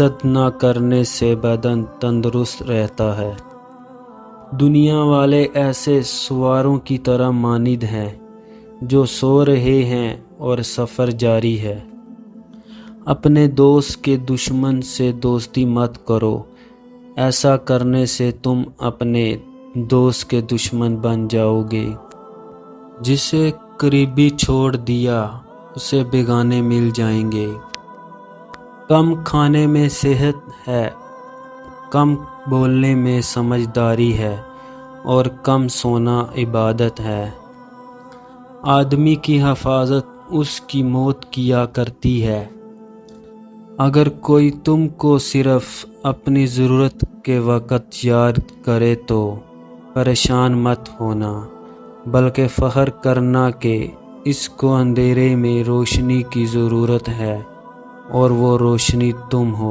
حسد نہ کرنے سے بدن تندرست رہتا ہے۔ دنیا والے ایسے سواروں کی طرح مانند ہیں جو سو رہے ہیں اور سفر جاری ہے۔ اپنے دوست کے دشمن سے دوستی مت کرو، ایسا کرنے سے تم اپنے دوست کے دشمن بن جاؤ گے۔ جسے قریبی چھوڑ دیا اسے بیگانے مل جائیں گے۔ کم کھانے میں صحت ہے، کم بولنے میں سمجھداری ہے اور کم سونا عبادت ہے۔ آدمی کی حفاظت اس کی موت کیا کرتی ہے۔ اگر کوئی تم کو صرف اپنی ضرورت کے وقت یاد کرے تو پریشان مت ہونا، بلکہ فخر کرنا کہ اس کو اندھیرے میں روشنی کی ضرورت ہے اور وہ روشنی تم ہو۔